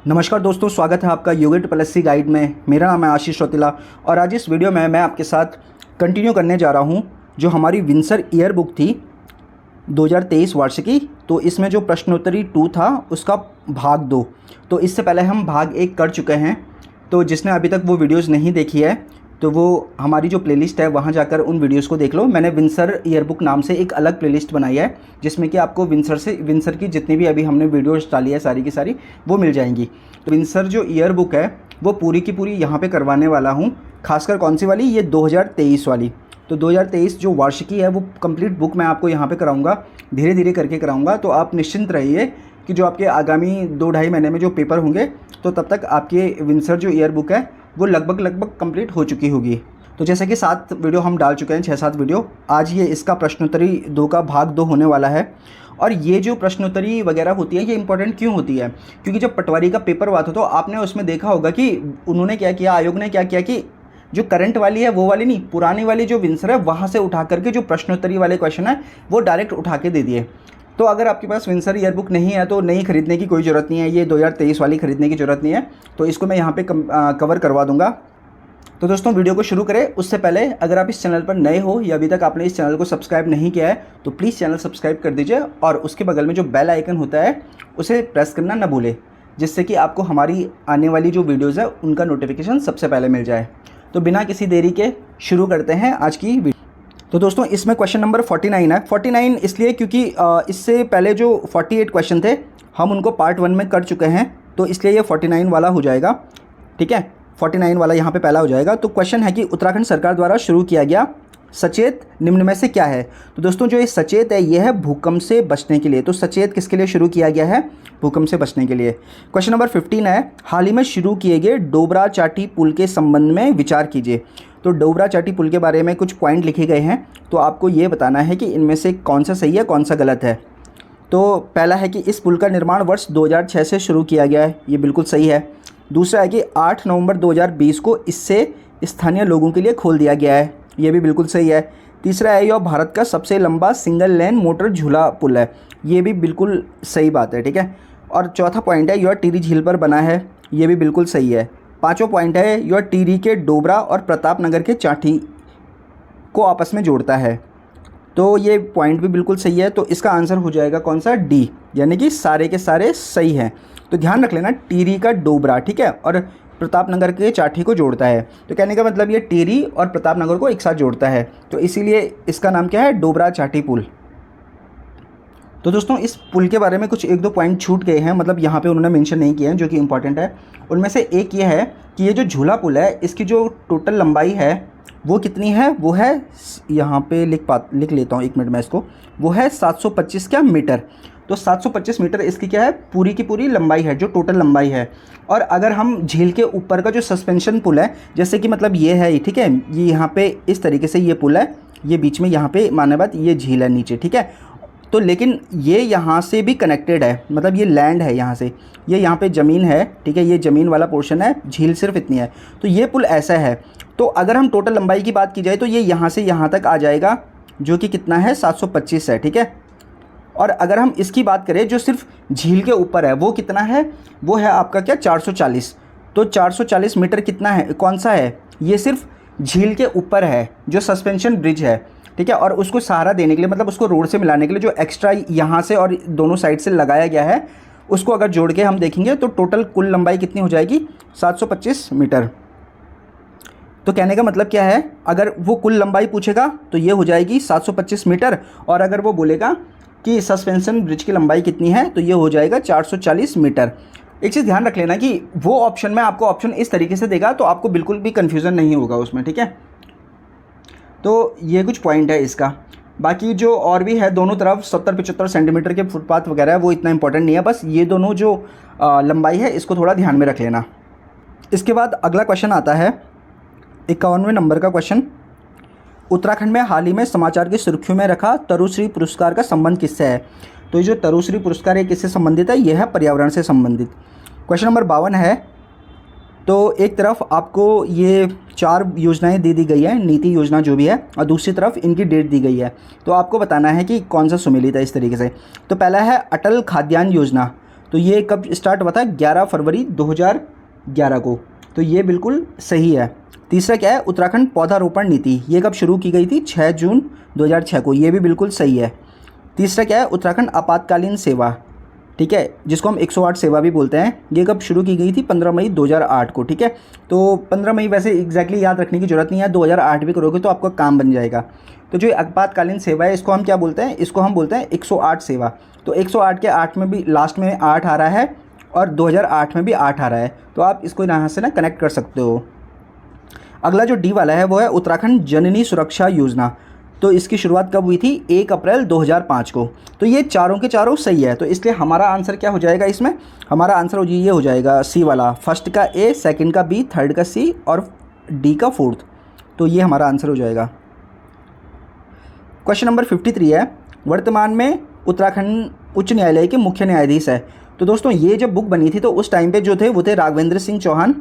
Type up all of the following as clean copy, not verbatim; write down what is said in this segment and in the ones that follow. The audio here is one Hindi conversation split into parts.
नमस्कार दोस्तों, स्वागत है आपका योगिट+C गाइड में। मेरा नाम है आशीष रौतेला और आज इस वीडियो में मैं आपके साथ कंटिन्यू करने जा रहा हूं जो हमारी विंसर ईयर बुक थी 2023 वार्षिकी। तो इसमें जो प्रश्नोत्तरी 2 था उसका भाग 2। तो इससे पहले हम भाग 1 कर चुके हैं। तो जिसने अभी तक वो वीडियोज़ नहीं देखी है तो वो हमारी जो प्लेलिस्ट है वहाँ जाकर उन वीडियोस को देख लो। मैंने विंसर ईयर बुक नाम से एक अलग प्लेलिस्ट बनाई है जिसमें कि आपको विंसर की जितनी भी अभी हमने वीडियोस डाली है सारी की सारी वो मिल जाएंगी। तो विंसर जो ईयर बुक है वो पूरी की पूरी यहाँ पे करवाने वाला हूँ। खासकर कौन सी वाली, ये 2023 वाली। तो 2023 जो वार्षिकी है वो कंप्लीट बुक मैं आपको यहाँ पर कराऊँगा, धीरे धीरे करके कराऊँगा। तो आप निश्चिंत रहिए कि जो आपके आगामी 2-2.5 महीने में जो पेपर होंगे तो तब तक आपके विंसर जो ईयर बुक है वो लगभग कंप्लीट हो चुकी होगी। तो जैसे कि 7 वीडियो हम डाल चुके हैं, 6-7 वीडियो। आज ये इसका प्रश्नोत्तरी 2 का भाग 2 होने वाला है। और ये जो प्रश्नोत्तरी वगैरह होती है ये इंपॉर्टेंट क्यों होती है? क्योंकि जब पटवारी का पेपर हुआ था तो आपने उसमें देखा होगा कि उन्होंने क्या किया, आयोग ने क्या किया कि जो करंट वाली है वो वाली नहीं, पुरानी वाली जो विंसर है वहाँ से उठा करके जो प्रश्नोत्तरी वाले क्वेश्चन है वो डायरेक्ट उठा के दे दिए। तो अगर आपके पास विंसर ईयर बुक नहीं है तो नई खरीदने की कोई ज़रूरत नहीं है, ये 2023 वाली खरीदने की ज़रूरत नहीं है। तो इसको मैं यहाँ पे कवर करवा दूंगा। तो दोस्तों वीडियो को शुरू करें उससे पहले अगर आप इस चैनल पर नए हो या अभी तक आपने इस चैनल को सब्सक्राइब नहीं किया है तो प्लीज़ चैनल सब्सक्राइब कर दीजिए और उसके बगल में जो बेल आइकन होता है उसे प्रेस करना ना भूलें, जिससे कि आपको हमारी आने वाली जो वीडियोज़ है उनका नोटिफिकेशन सबसे पहले मिल जाए। तो बिना किसी देरी के शुरू करते हैं आज की वीडियो। तो दोस्तों इसमें क्वेश्चन नंबर 49 है। 49 इसलिए क्योंकि इससे पहले जो 48 क्वेश्चन थे हम उनको पार्ट 1 में कर चुके हैं, तो इसलिए ये 49 वाला हो जाएगा। ठीक है, 49 वाला यहाँ पे पहला हो जाएगा। तो क्वेश्चन है कि उत्तराखंड सरकार द्वारा शुरू किया गया सचेत निम्न में से क्या है? तो दोस्तों जो ये सचेत है ये है भूकंप से बचने के लिए। तो सचेत किसके लिए शुरू किया गया है? भूकंप से बचने के लिए। क्वेश्चन नंबर 15 है, हाल ही में शुरू किए गए डोबरा चाटी पुल के संबंध में विचार कीजिए। तो डोबरा चाटी पुल के बारे में कुछ पॉइंट लिखे गए हैं, तो आपको ये बताना है कि इनमें से कौन सा सही है कौन सा गलत है। तो पहला है कि इस पुल का निर्माण वर्ष 2006 से शुरू किया गया है, ये बिल्कुल सही है। दूसरा है कि 8 नवंबर 2020 को इससे स्थानीय लोगों के लिए खोल दिया गया है, ये भी बिल्कुल सही है। तीसरा है यह भारत का सबसे लंबा सिंगल लेन मोटर झूला पुल है, ये भी बिल्कुल सही बात है। ठीक है, और चौथा पॉइंट है यह टिहरी झील पर बना है, ये भी बिल्कुल सही है। पांचवा पॉइंट है यह टिहरी के डोबरा और प्रतापनगर के चाठी को आपस में जोड़ता है, तो ये पॉइंट भी बिल्कुल सही है। तो इसका आंसर हो जाएगा कौन सा? डी, यानी कि सारे के सारे सही हैं। तो ध्यान रख लेना टिहरी का डोबरा, ठीक है, और प्रतापनगर के चाठी को जोड़ता है। तो कहने का मतलब ये टिहरी और प्रतापनगर को एक साथ जोड़ता है, तो इसीलिए इसका नाम क्या है? डोबरा चाटी पुल। तो दोस्तों इस पुल के बारे में कुछ 1-2 पॉइंट छूट गए हैं, मतलब यहाँ पे उन्होंने मेंशन नहीं किए हैं, जो कि इंपॉर्टेंट है। उनमें से एक ये है कि ये जो झूला पुल है इसकी जो टोटल लंबाई है वो कितनी है? वो है, यहाँ पे लिख लेता हूँ 1 मिनट में इसको, वो है 725 क्या मीटर। तो 725 मीटर इसकी क्या है? पूरी की पूरी लंबाई है, जो टोटल लंबाई है। और अगर हम झील के ऊपर का जो सस्पेंशन पुल है, जैसे कि मतलब ये है, ठीक है, ये यहाँ पे इस तरीके से ये पुल है, ये बीच में यहाँ पे माने बात ये झील है नीचे, ठीक है। तो लेकिन ये यहाँ से भी कनेक्टेड है, मतलब ये लैंड है यहाँ से, ये यहाँ पे ज़मीन है, ठीक है, ये ज़मीन वाला पोर्शन है, झील सिर्फ इतनी है। तो ये पुल ऐसा है। तो अगर हम टोटल लंबाई की बात की जाए तो ये यहाँ से यहाँ तक आ जाएगा, जो कि कितना है? 725 है, ठीक है। और अगर हम इसकी बात करें जो सिर्फ झील के ऊपर है वो कितना है? वो है आपका क्या? 440। तो 440 मीटर कितना है? कौन सा है? ये सिर्फ झील के ऊपर है, जो सस्पेंशन ब्रिज है, ठीक है। और उसको सहारा देने के लिए, मतलब उसको रोड से मिलाने के लिए जो एक्स्ट्रा यहाँ से और दोनों साइड से लगाया गया है, उसको अगर जोड़ के हम देखेंगे तो टोटल कुल लंबाई कितनी हो जाएगी? 725 मीटर। तो कहने का मतलब क्या है? अगर वो कुल लंबाई पूछेगा तो ये हो जाएगी 725 मीटर, और अगर वो बोलेगा कि सस्पेंशन ब्रिज की लंबाई कितनी है तो ये हो जाएगा 440 मीटर। एक चीज़ ध्यान रख लेना कि वो ऑप्शन में आपको ऑप्शन इस तरीके से देगा तो आपको बिल्कुल भी कन्फ्यूज़न नहीं होगा उसमें, ठीक है। तो ये कुछ पॉइंट है इसका। बाकी जो और भी है दोनों तरफ 70-75 सेंटीमीटर के फुटपाथ वगैरह है, वो इतना इंपॉर्टेंट नहीं है, बस ये दोनों जो लंबाई है इसको थोड़ा ध्यान में रख लेना। इसके बाद अगला क्वेश्चन आता है 51वें नंबर का क्वेश्चन। उत्तराखंड में हाल ही में समाचार की सुर्खियों में रखा तरुश्री पुरस्कार का संबंध किससे है? तो ये जो तरुश्री पुरस्कार है किससे संबंधित है? यह है पर्यावरण से संबंधित। क्वेश्चन नंबर 52 है। तो एक तरफ आपको ये 4 योजनाएं दे दी गई है, नीति योजना जो भी है, और दूसरी तरफ इनकी डेट दी गई है। तो आपको बताना है कि कौन सा सुमेलित है इस तरीके से। तो पहला है अटल खाद्यान्न योजना। तो ये कब स्टार्ट हुआ था? 11 फरवरी 2011 को। तो ये बिल्कुल सही है। तीसरा क्या है? उत्तराखंड पौधारोपण नीति, ये कब शुरू की गई थी? 6 जून 2006 को। ये भी बिल्कुल सही है। तीसरा क्या है? उत्तराखंड आपातकालीन सेवा, ठीक है, जिसको हम 108 सेवा भी बोलते हैं, ये कब शुरू की गई थी? 15 मई 2008 को, ठीक है। तो 15 मई वैसे एग्जैक्टली याद रखने की ज़रूरत नहीं है, 2008 भी करोगे तो आपका काम बन जाएगा। तो जो आपातकालीन सेवा है इसको हम क्या बोलते हैं? इसको हम बोलते हैं 108 सेवा। तो 108 के 8 में भी लास्ट में 8 आ रहा है और 2008 में भी 8 आ रहा है, तो आप इसको यहाँ से ना कनेक्ट कर सकते हो। अगला जो डी वाला है वो है उत्तराखंड जननी सुरक्षा योजना। तो इसकी शुरुआत कब हुई थी? 1 अप्रैल 2005 को। तो ये चारों के चारों सही है, तो इसलिए हमारा आंसर क्या हो जाएगा इसमें? हमारा आंसर ये हो जाएगा सी वाला, फर्स्ट का ए, सेकंड का बी, थर्ड का सी और डी का फोर्थ। तो ये हमारा आंसर हो जाएगा। क्वेश्चन नंबर 53 है, वर्तमान में उत्तराखंड उच्च न्यायालय के मुख्य न्यायाधीश है। तो दोस्तों ये जब बुक बनी थी तो उस टाइम पे जो थे वो थे राघवेंद्र सिंह चौहान।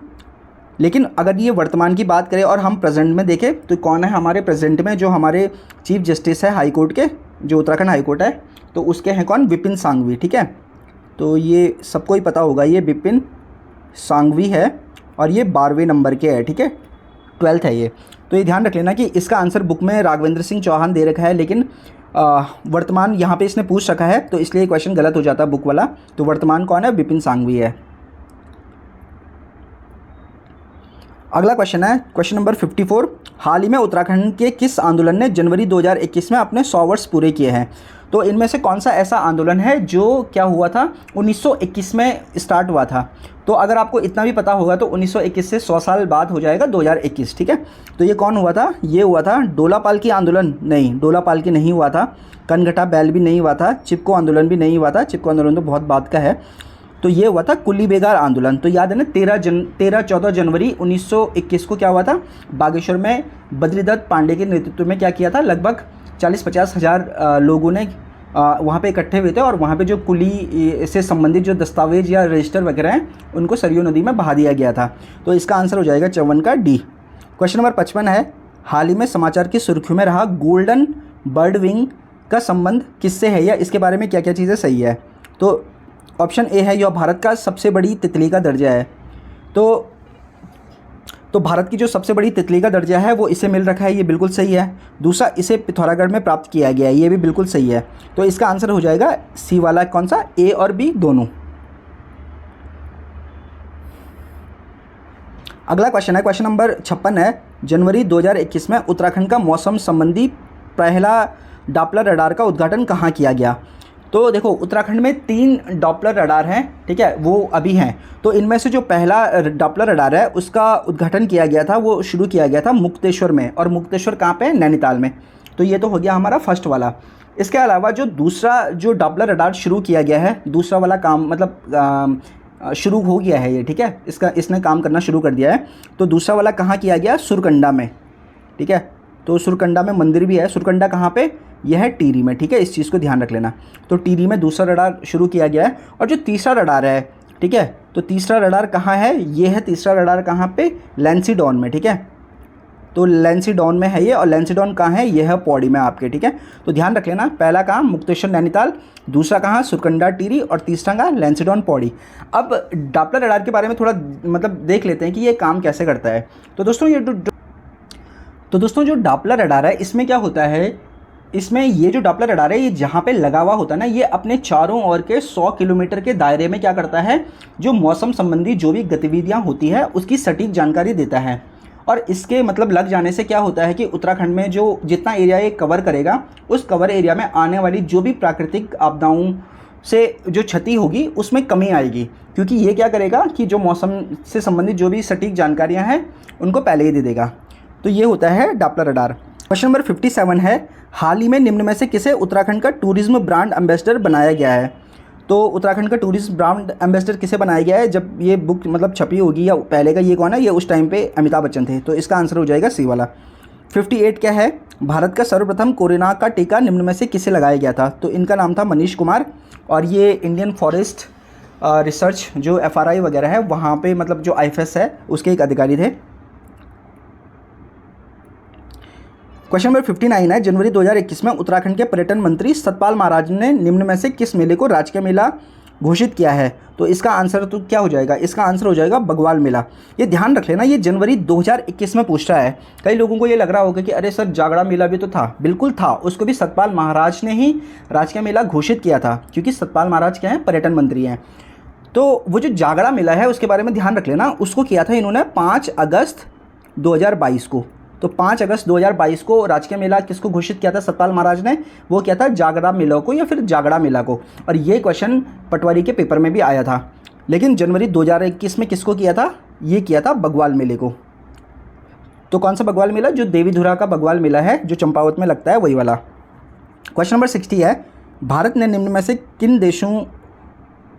लेकिन अगर ये वर्तमान की बात करें और हम प्रेजेंट में देखें तो कौन है हमारे प्रेजेंट में? जो हमारे चीफ जस्टिस है हाई कोर्ट के, जो उत्तराखंड हाई कोर्ट है, तो उसके हैं कौन? विपिन सांघवी, ठीक है। तो ये सबको ही पता होगा, ये विपिन सांघवी है और ये 12वें नंबर के है, ठीक है, 12th है ये। तो ये ध्यान रख लेना कि इसका आंसर बुक में राघवेंद्र सिंह चौहान दे रखा है, लेकिन वर्तमान यहाँ पे इसने पूछ रखा है, तो इसलिए क्वेश्चन गलत हो जाता है बुक वाला। तो वर्तमान कौन है? विपिन सांघवी है। अगला क्वेश्चन है क्वेश्चन नंबर 54, हाल ही में उत्तराखंड के किस आंदोलन ने जनवरी 2021 में अपने 100 वर्ष पूरे किए हैं? तो इनमें से कौन सा ऐसा आंदोलन है जो क्या हुआ था? 1921 में स्टार्ट हुआ था। तो अगर आपको इतना भी पता होगा तो 1921 से 100 साल बाद हो जाएगा 2021, ठीक है। तो ये कौन हुआ था? ये हुआ था डोला पालकी आंदोलन। नहीं, डोला पालकी नहीं हुआ था। कनघटा बैल भी नहीं हुआ था। चिपको आंदोलन भी नहीं हुआ था। चिपको आंदोलन तो बहुत बाद का है। तो ये हुआ था कुली बेगार आंदोलन। तो याद है ना, 13-14 जनवरी 1921 को क्या हुआ था? बागेश्वर में बद्रीदत्त पांडे के नेतृत्व में क्या किया था? लगभग 40-50 हज़ार लोगों ने वहाँ पे इकट्ठे हुए थे और वहाँ पे जो कुली से संबंधित जो दस्तावेज या रजिस्टर वगैरह हैं उनको सरयू नदी में बहा दिया गया था। तो इसका आंसर हो जाएगा 54 का डी। क्वेश्चन नंबर 55 है, हाल ही में समाचार की सुर्खियों में रहा गोल्डन बर्ड विंग का संबंध किससे है, या इसके बारे में क्या क्या चीज़ें सही है? तो ऑप्शन ए है, यह भारत का सबसे बड़ी तितली का दर्जा है। तो भारत की जो सबसे बड़ी तितली का दर्जा है वो इसे मिल रखा है, ये बिल्कुल सही है। दूसरा, इसे पिथौरागढ़ में प्राप्त किया गया है, ये भी बिल्कुल सही है। तो इसका आंसर हो जाएगा सी वाला, कौन सा? ए और बी दोनों। अगला क्वेश्चन है क्वेश्चन नंबर 56 है, जनवरी 2021 में उत्तराखंड का मौसम संबंधी पहला डॉपलर रडार का उद्घाटन कहाँ किया गया? तो देखो, उत्तराखंड में 3 डॉपलर रडार हैं, ठीक है, वो अभी हैं। तो इनमें से जो पहला डॉपलर रडार है उसका उद्घाटन किया गया था, वो शुरू किया गया था मुक्तेश्वर में। और मुक्तेश्वर कहाँ पे है? नैनीताल में। तो ये तो हो गया हमारा फर्स्ट वाला। इसके अलावा जो दूसरा जो डॉपलर रडार शुरू किया गया है, दूसरा वाला काम मतलब शुरू हो गया है ये, ठीक है, इसने काम करना शुरू कर दिया है। तो दूसरा वाला कहाँ किया गया? सुरकंडा में, ठीक है। तो सुरकंडा में मंदिर भी है। सुरकंडा कहाँ पे? यह है टिहरी में, ठीक है, इस चीज़ को ध्यान रख लेना। तो टिहरी में दूसरा रडार शुरू किया गया है। और जो तीसरा रडार है, ठीक है, तो तीसरा रडार कहाँ है? ये है तीसरा रडार कहाँ पे? लैंसीडॉन में, ठीक है। तो लैंसीडॉन में है ये, और लैंसीडॉन कहाँ है? ये है पौड़ी में आपके, ठीक है। तो ध्यान रख लेना, पहला कहाँ? मुक्तेश्वर नैनीताल, दूसरा कहाँ? सुरकंडा टिहरी, और तीसरा कहाँ? लैंसीडॉन पौड़ी। अब डॉपलर रडार के बारे में थोड़ा मतलब देख लेते हैं कि ये काम कैसे करता है। तो दोस्तों जो डॉपलर रडार है इसमें क्या होता है? इसमें ये जो डॉपलर रडार है ये जहाँ पे लगा हुआ होता है ना, ये अपने चारों ओर के 100 किलोमीटर के दायरे में क्या करता है? जो मौसम संबंधी जो भी गतिविधियाँ होती है उसकी सटीक जानकारी देता है। और इसके मतलब लग जाने से क्या होता है कि उत्तराखंड में जो जितना एरिया ये कवर करेगा, उस कवर एरिया में आने वाली जो भी प्राकृतिक आपदाओं से जो क्षति होगी उसमें कमी आएगी, क्योंकि ये क्या करेगा कि जो मौसम से संबंधित जो भी सटीक जानकारियाँ हैं उनको पहले ही दे देगा। तो ये होता है डॉपलर रडार। क्वेश्चन नंबर 57 है, हाल ही में निम्न में से किसे उत्तराखंड का टूरिज्म ब्रांड एम्बेसडर बनाया गया है? तो उत्तराखंड का टूरिज्म ब्रांड एम्बेसडर किसे बनाया गया है? जब ये बुक मतलब छपी होगी या पहले का ये कौन है? ये उस टाइम पे अमिताभ बच्चन थे। तो इसका आंसर हो जाएगा सी वाला। 58 क्या है, भारत का सर्वप्रथम कोरोना का टीका निम्न में से किसे लगाया गया था? तो इनका नाम था मनीष कुमार, और ये इंडियन फॉरेस्ट रिसर्च जो FRI वगैरह है वहाँ पे मतलब जो IFS है उसके एक अधिकारी थे। क्वेश्चन नंबर 59 है, जनवरी 2021 में उत्तराखंड के पर्यटन मंत्री सतपाल महाराज ने निम्न में से किस मेले को राजकीय मेला घोषित किया है? तो इसका आंसर तो क्या हो जाएगा? इसका आंसर हो जाएगा बगवाल मेला। ये ध्यान रख लेना, ये जनवरी 2021 में पूछ रहा है। कई लोगों को ये लग रहा होगा कि अरे सर जागड़ा मेला भी तो था। बिल्कुल था, उसको भी सतपाल महाराज ने ही राजकीय मेला घोषित किया था, क्योंकि सतपाल महाराज क्या हैं? पर्यटन मंत्री हैं। तो वो जो जागड़ा मेला है उसके बारे में ध्यान रख लेना, उसको किया था इन्होंने 5 अगस्त 2022 को। तो 5 अगस्त 2022 को राजकीय मेला किसको घोषित किया था सतपाल महाराज ने? वो किया था जागड़ा मेला को, या फिर जागड़ा मेला को। और ये क्वेश्चन पटवारी के पेपर में भी आया था। लेकिन जनवरी 2021 में किसको किया था? ये किया था बगवाल मेले को। तो कौन सा बगवाल मेला? जो देवीधुरा का बगवाल मेला है, जो चंपावत में लगता है, वही वाला। क्वेश्चन नंबर 60 है, भारत ने निम्न में से किन देशों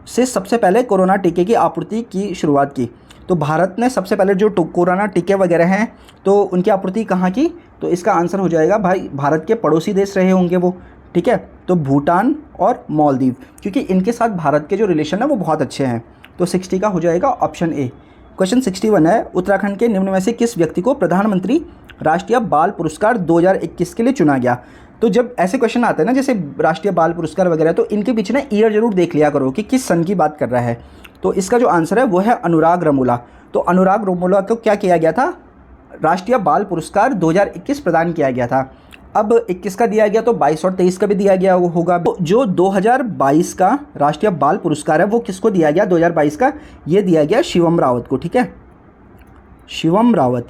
से सबसे पहले कोरोना टीके की आपूर्ति की शुरुआत की? तो भारत ने सबसे पहले जो कोरोना टीके वगैरह हैं, तो उनकी आपूर्ति कहाँ की? तो इसका आंसर हो जाएगा भाई, भारत के पड़ोसी देश रहे होंगे वो, ठीक है। तो भूटान और मालदीव, क्योंकि इनके साथ भारत के जो रिलेशन है वो बहुत अच्छे हैं। तो 60 का हो जाएगा ऑप्शन ए। क्वेश्चन 61 है, उत्तराखंड के निम्न में से किस व्यक्ति को प्रधानमंत्री राष्ट्रीय बाल पुरस्कार 2021 के लिए चुना गया? तो जब ऐसे क्वेश्चन आते हैं ना, जैसे राष्ट्रीय बाल पुरस्कार वगैरह, तो इनके पीछे ना ईयर जरूर देख लिया करो कि किस सन की बात कर रहा है। तो इसका जो आंसर है वो है अनुराग रमोला। तो अनुराग रमोला को क्या किया गया था? राष्ट्रीय बाल पुरस्कार 2021 प्रदान किया गया था। अब 21 का दिया गया तो 22 और 23 का भी दिया गया होगा। तो जो 2022 का राष्ट्रीय बाल पुरस्कार है वो किसको दिया गया? 2022 का ये दिया गया शिवम रावत को, ठीक है। शिवम रावत,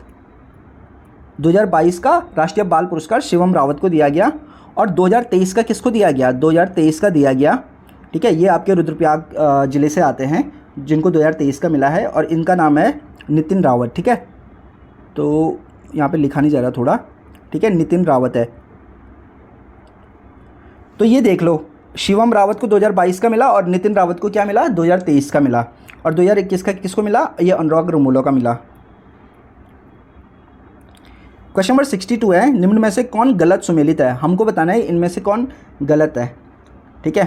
2022 का राष्ट्रीय बाल पुरस्कार शिवम रावत को दिया गया। और 2023 का किसको दिया गया? 2023 का दिया गया, ठीक है। ये आपके रुद्रप्रयाग ज़िले से आते हैं जिनको 2023 का मिला है, और इनका नाम है नितिन रावत, ठीक है। तो यहाँ पे लिखा नहीं जा रहा थोड़ा, ठीक है, नितिन रावत है। तो ये देख लो, शिवम रावत को 2022 का मिला और नितिन रावत को क्या मिला? 2023 का मिला। और 2021 का किसको मिला? ये अनुराग रमोला का मिला। क्वेश्चन नंबर 62 है, निम्न में से कौन गलत सुमेलित है? हमको बताना है इनमें से कौन गलत है, ठीक है।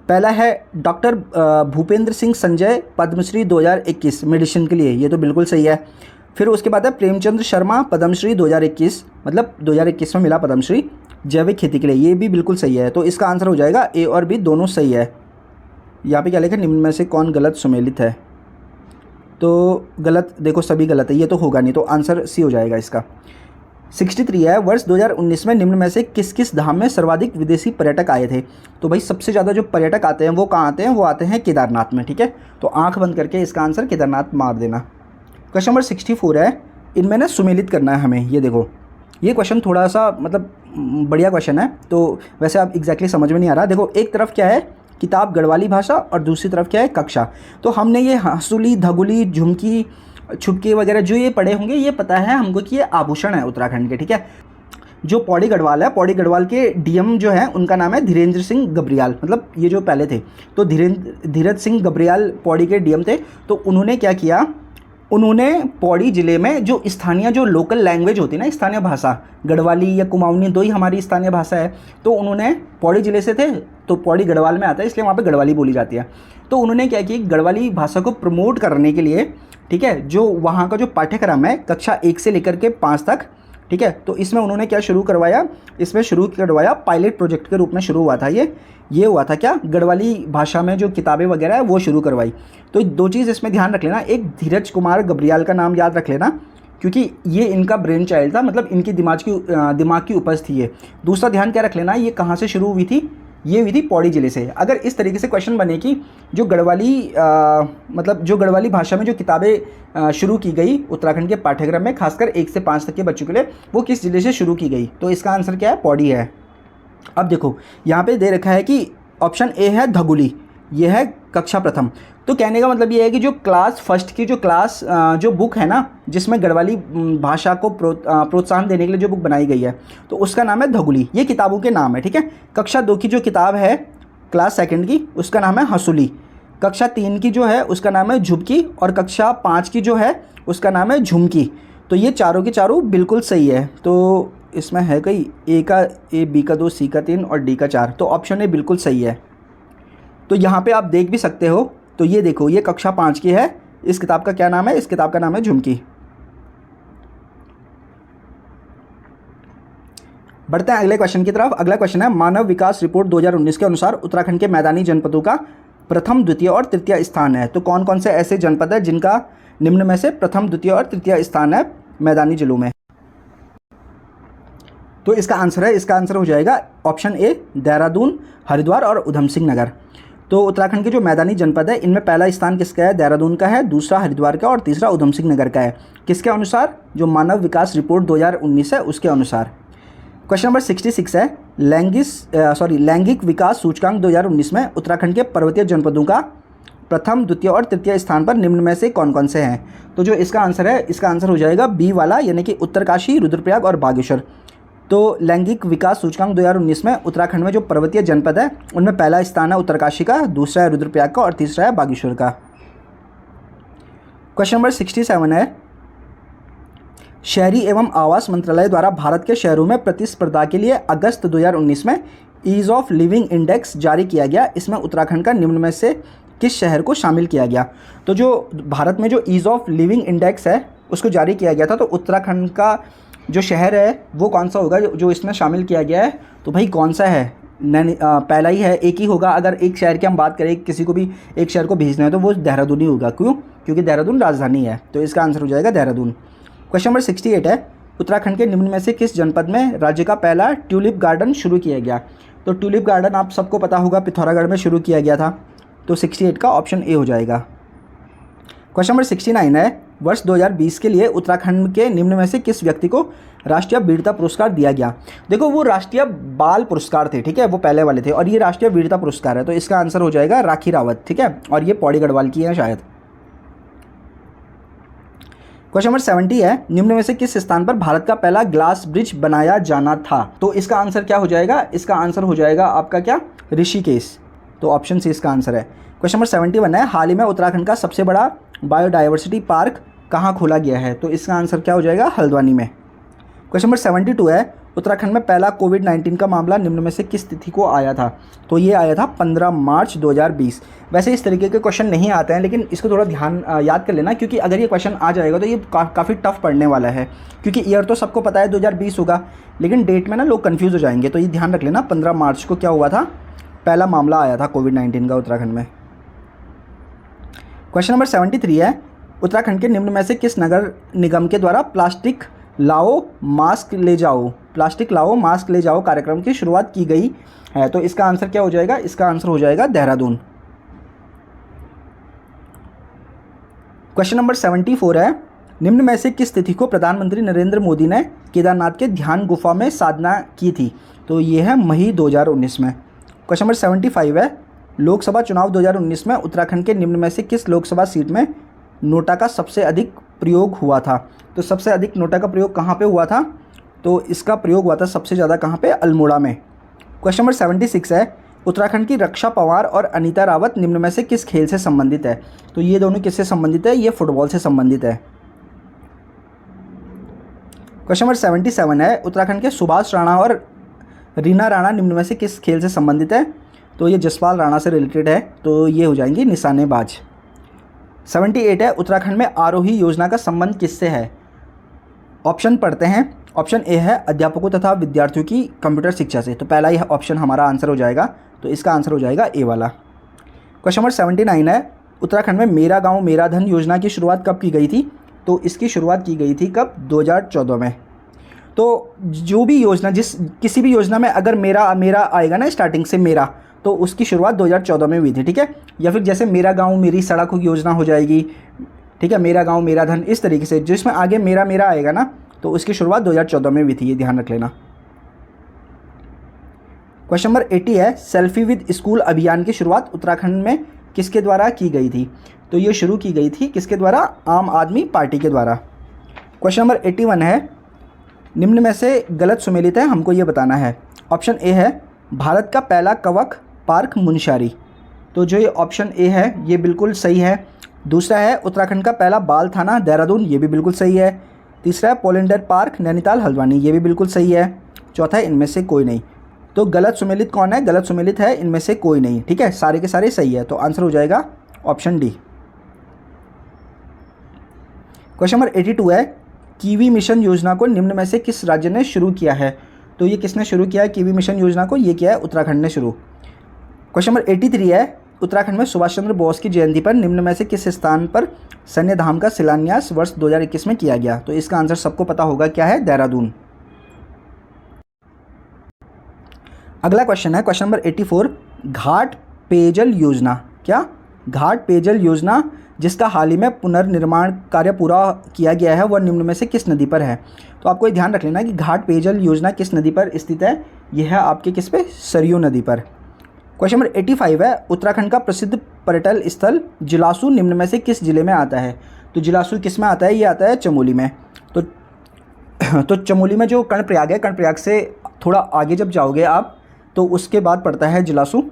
पहला है डॉक्टर भूपेंद्र सिंह संजय पद्मश्री 2021 मेडिसिन के लिए, ये तो बिल्कुल सही है। फिर उसके बाद है प्रेमचंद्र शर्मा पद्मश्री 2021, मतलब 2021 में मिला पद्मश्री जैविक खेती के लिए, ये भी बिल्कुल सही है। तो इसका आंसर हो जाएगा ए और बी दोनों सही है। यहाँ पे क्या लिखा है? निम्न में से कौन गलत सुमेलित है? तो गलत देखो, सभी गलत है, ये तो होगा नहीं, तो आंसर सी हो जाएगा इसका। 63 है, वर्ष 2019 में निम्न में से किस किस धाम में सर्वाधिक विदेशी पर्यटक आए थे? तो भाई सबसे ज़्यादा जो पर्यटक आते हैं वो कहाँ आते हैं? वो आते हैं केदारनाथ में, ठीक है। तो आंख बंद करके इसका आंसर केदारनाथ मार देना। क्वेश्चन नंबर 64 है, इनमें ना सुमेलित करना है हमें। ये देखो, ये क्वेश्चन थोड़ा सा मतलब बढ़िया क्वेश्चन है, तो वैसे आप एग्जैक्टली समझ में नहीं आ रहा। देखो, एक तरफ क्या है? किताब गढ़वाली भाषा, और दूसरी तरफ क्या है? कक्षा। तो हमने ये हंसुली, धगुली, झुमकी, छुपके वगैरह जो ये पढ़े होंगे, ये पता है हमको कि ये आभूषण है उत्तराखंड के, ठीक है। जो पौड़ी गढ़वाल है, पौड़ी गढ़वाल के डीएम जो है उनका नाम है धीरेन्द्र सिंह गब्रियाल, मतलब ये जो पहले थे, तो धीरज सिंह गब्रियाल पौड़ी के डीएम थे। तो उन्होंने क्या किया? उन्होंने पौड़ी ज़िले में जो स्थानीय, जो लोकल लैंग्वेज होती है ना, स्थानीय भाषा, गढ़वाली या कुमाऊनी, दो ही हमारी स्थानीय भाषा है। तो उन्होंने, पौड़ी ज़िले से थे तो पौड़ी गढ़वाल में आता है, इसलिए वहाँ पे गढ़वाली बोली जाती है। तो उन्होंने क्या किया? गढ़वाली भाषा को प्रमोट करने के लिए, ठीक है, जो वहाँ का जो पाठ्यक्रम है कक्षा 1 से लेकर के 5 तक, ठीक है, तो इसमें उन्होंने क्या शुरू करवाया? इसमें शुरू करवाया पायलट प्रोजेक्ट के रूप में शुरू हुआ था ये हुआ था क्या? गढ़वाली भाषा में जो किताबें वगैरह है वो शुरू करवाई। तो दो चीज़ इसमें ध्यान रख लेना, एक धीरज कुमार गब्रियाल का नाम याद रख लेना, क्योंकि ये इनका ब्रेन चाइल्ड था, मतलब इनकी दिमाग की उपज थी ये। दूसरा ध्यान क्या रख लेना, ये कहाँ से शुरू हुई थी? ये हुई थी पौड़ी ज़िले से। अगर इस तरीके से क्वेश्चन बने कि जो गढ़वाली मतलब जो गढ़वाली भाषा में जो किताबें शुरू की गई उत्तराखंड के पाठ्यक्रम में, खासकर 1 से 5 तक के बच्चों के लिए, वो किस ज़िले से शुरू की गई? तो इसका आंसर क्या है? पौड़ी है। अब देखो, यहाँ पे दे रखा है कि ऑप्शन ए है धगुली, ये है कक्षा प्रथम। तो कहने का मतलब ये है कि जो क्लास फर्स्ट की जो बुक है ना, जिसमें गढ़वाली भाषा को प्रोत्साहन देने के लिए जो बुक बनाई गई है, तो उसका नाम है धगुली। ये किताबों के नाम है, ठीक है। कक्षा 2 की जो किताब है क्लास सेकंड की, उसका नाम है हंसुली। कक्षा 3 की जो है उसका नाम है झुमकी, और कक्षा 5 की जो है उसका नाम है झुमकी। तो ये चारों के चारों बिल्कुल सही है। तो इसमें है कई ए का ए, बी का 2, सी का 3 और डी का 4, तो ऑप्शन ए बिल्कुल सही है। तो यहाँ पे आप देख भी सकते हो, तो ये देखो, ये कक्षा 5 की है। इस किताब का क्या नाम है? इस किताब का नाम है झुमकी। बढ़ते हैं अगले क्वेश्चन की तरफ। अगला क्वेश्चन है, मानव विकास रिपोर्ट 2019 के अनुसार उत्तराखंड के मैदानी जनपदों का प्रथम, द्वितीय और तृतीय स्थान है। तो कौन कौन से ऐसे जनपद है जिनका निम्न में से प्रथम, द्वितीय और तृतीय स्थान है मैदानी जिलों में? तो इसका आंसर हो जाएगा ऑप्शन ए, देहरादून, हरिद्वार और उधम सिंह नगर। तो उत्तराखंड के जो मैदानी जनपद है इनमें पहला स्थान किसका है? देहरादून का है, दूसरा हरिद्वार का और तीसरा उधम सिंह नगर का है। किसके अनुसार? जो मानव विकास रिपोर्ट 2019 है उसके अनुसार। क्वेश्चन नंबर 66 है, लैंगिक विकास सूचकांक 2019 में उत्तराखंड के पर्वतीय जनपदों का प्रथम, द्वितीय और तृतीय स्थान पर निम्न में से कौन कौन से हैं? तो जो इसका आंसर हो जाएगा बी वाला, यानी कि उत्तरकाशी, रुद्रप्रयाग और बागेश्वर। तो लैंगिक विकास सूचकांक 2019 में उत्तराखंड में जो पर्वतीय जनपद है उनमें पहला स्थान है उत्तरकाशी का, दूसरा है रुद्रप्रयाग का और तीसरा है बागेश्वर का। क्वेश्चन नंबर 67 है, शहरी एवं आवास मंत्रालय द्वारा भारत के शहरों में प्रतिस्पर्धा के लिए अगस्त 2019 में ईज ऑफ लिविंग इंडेक्स जारी किया गया। इसमें उत्तराखंड का निम्न में से किस शहर को शामिल किया गया? तो जो भारत में जो ईज ऑफ लिविंग इंडेक्स है उसको जारी किया गया था, तो उत्तराखंड का जो शहर है वो कौन सा होगा जो इसमें शामिल किया गया है? तो भाई कौन सा है? पहला ही है, एक ही होगा। अगर एक शहर की हम बात करें, किसी को भी एक शहर को भेजना है तो वो देहरादून ही होगा। क्यों? क्योंकि देहरादून राजधानी है। तो इसका आंसर हो जाएगा देहरादून। क्वेश्चन नंबर 68 है, उत्तराखंड के निम्न में से किस जनपद में राज्य का पहला ट्यूलिप गार्डन शुरू किया गया? तो ट्यूलिप गार्डन आप सबको पता होगा पिथौरागढ़ में शुरू किया गया था। तो 68 का ऑप्शन ए हो जाएगा। क्वेश्चन नंबर 69 है, वर्ष 2020 के लिए उत्तराखंड के निम्न में से किस व्यक्ति को राष्ट्रीय वीरता पुरस्कार दिया गया? देखो वो राष्ट्रीय बाल पुरस्कार थे, ठीक है, वो पहले वाले थे, और ये राष्ट्रीय वीरता पुरस्कार है। तो इसका आंसर हो जाएगा राखी रावत, ठीक है, और ये पौड़ी गढ़वाल की है शायद। क्वेश्चन नंबर 70 है, निम्न में से किस स्थान पर भारत का पहला ग्लास ब्रिज बनाया जाना था? तो इसका आंसर क्या हो जाएगा? इसका आंसर हो जाएगा आपका क्या? ऋषिकेश। तो ऑप्शन सी इसका आंसर है। क्वेश्चन नंबर 71 है, हाल ही में उत्तराखंड का सबसे बड़ा बायोडाइवर्सिटी पार्क कहाँ खोला गया है? तो इसका आंसर क्या हो जाएगा? हल्द्वानी में। क्वेश्चन नंबर 72 है, उत्तराखंड में पहला कोविड-19 का मामला निम्न में से किस तिथि को आया था? तो ये आया था 15 मार्च 2020। वैसे इस तरीके के क्वेश्चन नहीं आते हैं, लेकिन इसको थोड़ा ध्यान याद कर लेना, क्योंकि अगर ये क्वेश्चन आ जाएगा तो ये काफ़ी टफ पढ़ने वाला है, क्योंकि ईयर तो सबको पता है 2020 होगा, लेकिन डेट में ना लोग कन्फ्यूज़ हो जाएंगे। तो ये ध्यान रख लेना, 15 मार्च को क्या हुआ था? पहला मामला आया था कोविड-19 का उत्तराखंड में। क्वेश्चन नंबर 73 है, उत्तराखंड के निम्न में से किस नगर निगम के द्वारा प्लास्टिक लाओ मास्क ले जाओ कार्यक्रम की शुरुआत की गई है? तो इसका आंसर क्या हो जाएगा? इसका आंसर हो जाएगा देहरादून। क्वेश्चन नंबर 74 है, निम्न में से किस तिथि को प्रधानमंत्री नरेंद्र मोदी ने केदारनाथ के ध्यान गुफा में साधना की थी? तो ये है मई 2019 में। क्वेश्चन नंबर 75 है, लोकसभा चुनाव 2019 में उत्तराखंड के निम्न में से किस लोकसभा सीट में नोटा का सबसे अधिक प्रयोग हुआ था? तो सबसे अधिक नोटा का प्रयोग कहाँ पे हुआ था? तो इसका प्रयोग हुआ था सबसे ज़्यादा कहाँ पे? अल्मोड़ा में। क्वेश्चन नंबर 76 है, उत्तराखंड की रक्षा पवार और अनीता रावत निम्न में से किस खेल से संबंधित है? तो ये दोनों किससे संबंधित है? ये फुटबॉल से संबंधित है। क्वेश्चन नंबर 77 है, उत्तराखंड के सुभाष राणा और रीना राणा निम्न में से किस खेल से संबंधित है? तो ये जसपाल राणा से रिलेटेड है, तो ये हो जाएंगी निशानेबाज। 78 है, उत्तराखंड में आरोही योजना का संबंध किससे है? ऑप्शन पढ़ते हैं। ऑप्शन ए है अध्यापकों तथा विद्यार्थियों की कंप्यूटर शिक्षा से। तो पहला ही ऑप्शन हमारा आंसर हो जाएगा, तो इसका आंसर हो जाएगा ए वाला। क्वेश्चन नंबर 79 है, उत्तराखंड में मेरा गांव मेरा धन योजना की शुरुआत कब की गई थी? तो इसकी शुरुआत की गई थी कब? 2014 में। तो जो भी योजना, किसी भी योजना में अगर मेरा आएगा ना स्टार्टिंग से मेरा, तो उसकी शुरुआत 2014 में हुई थी, ठीक है। या फिर जैसे मेरा गांव मेरी सड़क की योजना हो जाएगी, ठीक है, मेरा गांव मेरा धन, इस तरीके से जिसमें आगे मेरा आएगा ना, तो उसकी शुरुआत 2014 में हुई थी, ये ध्यान रख लेना। क्वेश्चन नंबर 80 है, सेल्फी विद स्कूल अभियान की शुरुआत उत्तराखंड में किसके द्वारा की गई थी? तो ये शुरू की गई थी किसके द्वारा? आम आदमी पार्टी के द्वारा। क्वेश्चन नंबर 81 है, निम्न में से गलत सुमेलित है, हमको ये बताना है। ऑप्शन ए है भारत का पहला कवक पार्क मुनस्यारी। तो जो ये ऑप्शन ए है ये बिल्कुल सही है। दूसरा है उत्तराखंड का पहला बाल थाना देहरादून, ये भी बिल्कुल सही है। तीसरा है पोलेंडर पार्क नैनीताल हल्द्वानी, ये भी बिल्कुल सही है। चौथा है इनमें से कोई नहीं। तो गलत सुमेलित कौन है? गलत सुमेलित है इनमें से कोई नहीं, ठीक है, सारे के सारे सही है। तो आंसर हो जाएगा ऑप्शन डी। क्वेश्चन नंबर 82 है, कीवी मिशन योजना को निम्न में से किस राज्य ने शुरू किया है? तो ये किसने शुरू किया है कीवी मिशन योजना को? ये किया है उत्तराखंड ने शुरू। क्वेश्चन नंबर 83 है, उत्तराखंड में सुभाष चंद्र बोस की जयंती पर निम्न में से किस स्थान पर सैन्य धाम का शिलान्यास वर्ष 2021 में किया गया? तो इसका आंसर सबको पता होगा, क्या है? देहरादून। अगला क्वेश्चन है क्वेश्चन नंबर 84, घाट पेयजल योजना। क्या? घाट पेयजल योजना जिसका हाल ही में पुनर्निर्माण कार्य पूरा किया गया है वह निम्न में से किस नदी पर है? तो आपको ये ध्यान रख लेना कि घाट पेयजल योजना किस नदी पर स्थित है। यह है आपके किस पे? सरयू नदी पर। क्वेश्चन नंबर 85 है, उत्तराखंड का प्रसिद्ध पर्यटन स्थल जिलासू निम्न में से किस जिले में आता है? तो जिलासू किस में आता है? ये आता है चमोली में। तो चमोली में जो कर्णप्रयाग है, कर्णप्रयाग से थोड़ा आगे जब जाओगे आप तो उसके बाद पड़ता है जिलासू।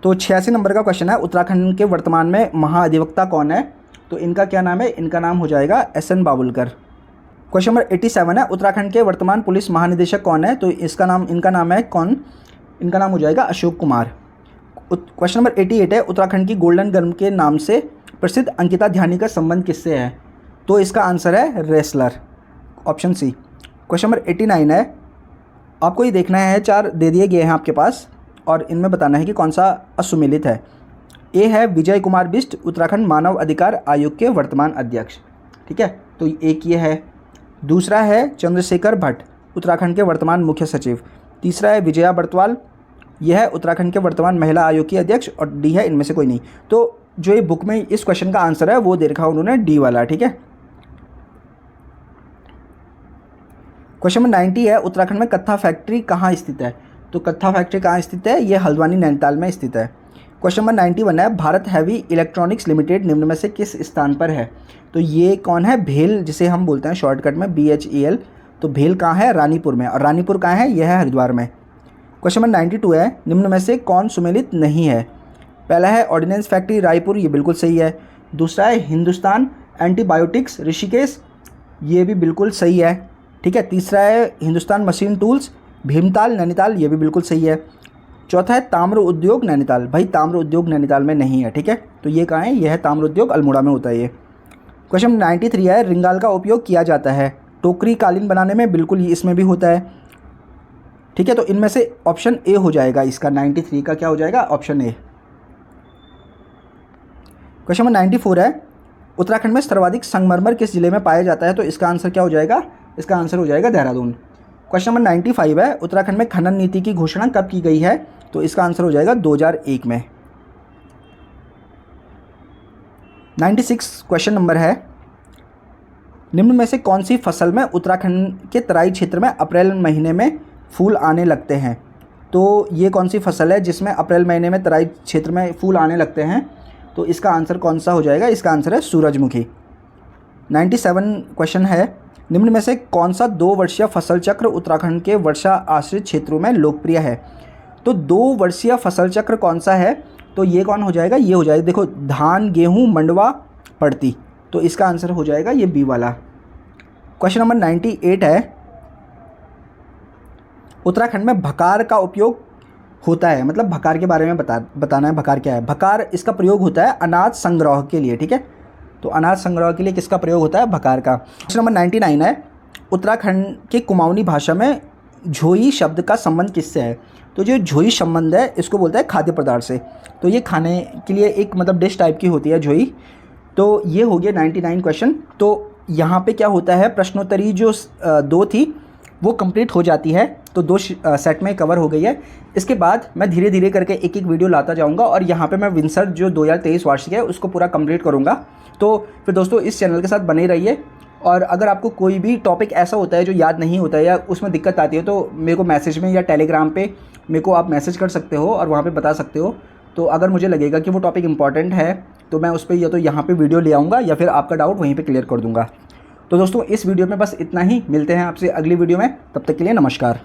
तो 86 नंबर का क्वेश्चन है, उत्तराखंड के वर्तमान में महाधिवक्ता कौन है? तो इनका क्या नाम है? इनका नाम हो जाएगा SN बाबुलकर। क्वेश्चन नंबर 87 है, उत्तराखंड के वर्तमान पुलिस महानिदेशक कौन है? तो इनका नाम है कौन? इनका नाम हो जाएगा अशोक कुमार। क्वेश्चन नंबर 88 है, उत्तराखंड की गोल्डन गर्ल के नाम से प्रसिद्ध अंकिता ध्यानी का संबंध किससे है? तो इसका आंसर है wrestler, option C. Question number 89 है, आपको ये देखना है, 4 दे दिए गए हैं आपके पास और इनमें बताना है कि कौन सा असुमेलित है। ए है विजय कुमार बिष्ट, उत्तराखंड मानव अधिकार आयोग के वर्तमान अध्यक्ष। ठीक है, तो एक ये है। दूसरा है चंद्रशेखर भट्ट, उत्तराखंड के वर्तमान मुख्य सचिव। तीसरा है विजया बर्तवाल, यह है उत्तराखंड के वर्तमान महिला आयोग की अध्यक्ष। और डी है इनमें से कोई नहीं। तो जो ये बुक में इस क्वेश्चन का आंसर है वो दे रखा उन्होंने डी वाला। ठीक है, क्वेश्चन नंबर 90 है, उत्तराखंड में कत्था फैक्ट्री कहाँ स्थित है? तो कत्था फैक्ट्री कहाँ स्थित है? ये हल्द्वानी नैनीताल में स्थित है। क्वेश्चन नंबर 91 है, भारत हैवी इलेक्ट्रॉनिक्स लिमिटेड निम्न में से किस स्थान पर है? तो ये कौन है? भेल, जिसे हम बोलते हैं शॉर्टकट में BHEL। तो भेल कहाँ है? रानीपुर में। और रानीपुर कहाँ है? यह है हरिद्वार में। क्वेश्चन नंबर 92 है, निम्न में से कौन सुमेलित नहीं है? पहला है ऑर्डिनेंस फैक्ट्री रायपुर, ये बिल्कुल सही है। दूसरा है हिंदुस्तान एंटीबायोटिक्स ऋषिकेश, ये भी बिल्कुल सही है। ठीक है, तीसरा है हिंदुस्तान मशीन टूल्स भीमताल नैनीताल, ये भी बिल्कुल सही है। चौथा है ताम्र उद्योग नैनीताल, भाई ताम्र उद्योग नैनीताल में नहीं है। ठीक है, तो ये कहाँ है? यह है ताम्र उद्योग अल्मोड़ा में होता है ये। क्वेश्चन 93 है, रिंगाल का उपयोग किया जाता है टोकरी कालीन बनाने में, बिल्कुल इसमें भी होता है। ठीक है, तो इनमें से ऑप्शन ए हो जाएगा इसका, 93 का क्या हो जाएगा? Option A. क्वेश्चन नंबर 94 है, उत्तराखंड में सर्वाधिक संगमरमर किस जिले में पाया जाता है? तो इसका आंसर क्या हो जाएगा? इसका आंसर हो जाएगा देहरादून। क्वेश्चन नंबर 95 है, उत्तराखंड में खनन नीति की घोषणा कब की गई है? तो इसका आंसर हो जाएगा 2001 में। 96 क्वेश्चन नंबर है, निम्न में से कौन सी फसल में उत्तराखंड के तराई क्षेत्र में अप्रैल महीने में फूल आने लगते हैं? तो ये कौन सी फसल है जिसमें अप्रैल महीने में तराई क्षेत्र में फूल आने लगते हैं? तो इसका आंसर कौन सा हो जाएगा? इसका आंसर है सूरजमुखी। 97 क्वेश्चन है, निम्न में से कौन सा 2 वर्षीय फसल चक्र उत्तराखंड के वर्षा आश्रित क्षेत्रों में लोकप्रिय है? तो 2 वर्षीय फसल चक्र कौन सा है? तो ये कौन हो जाएगा? ये हो जाएगा, देखो, धान गेहूँ मंडवा पड़ती। तो इसका आंसर हो जाएगा ये बी वाला। क्वेश्चन नंबर 98 है, उत्तराखंड में भकार का उपयोग होता है, मतलब भकार के बारे में बताना है। भकार क्या है? भकार, इसका प्रयोग होता है अनाज संग्रह के लिए। ठीक है, तो अनाज संग्रह के लिए किसका प्रयोग होता है? भकार का। क्वेश्चन नंबर 99 है, उत्तराखंड के कुमाऊनी भाषा में झोई शब्द का संबंध किससे है? तो जो झोई संबंध है इसको बोलता है खाद्य पदार्थ से। तो ये खाने के लिए एक मतलब डिश टाइप की होती है झोई। तो ये हो गया 99 क्वेश्चन। तो यहाँ पे क्या होता है, प्रश्नोत्तरी जो 2 थी वो कंप्लीट हो जाती है, तो 2 सेट में कवर हो गई है। इसके बाद मैं धीरे धीरे करके एक एक वीडियो लाता जाऊंगा और यहाँ पे मैं विंसर जो 2023 वार्षिक है उसको पूरा कंप्लीट करूँगा। तो फिर दोस्तों इस चैनल के साथ बने रहिए। और अगर आपको कोई भी टॉपिक ऐसा होता है जो याद नहीं होता है या उसमें दिक्कत आती है तो मेरे को मैसेज में या टेलीग्राम पे मेरे को आप मैसेज कर सकते हो और वहाँ पे बता सकते हो। तो अगर मुझे लगेगा कि वो टॉपिक इंपॉर्टेंट है तो मैं उस पर या तो यहाँ पे वीडियो ले आऊँगा या फिर आपका डाउट वहीं पे क्लियर कर दूँगा। तो दोस्तों इस वीडियो में बस इतना ही, मिलते हैं आपसे अगली वीडियो में, तब तक के लिए नमस्कार।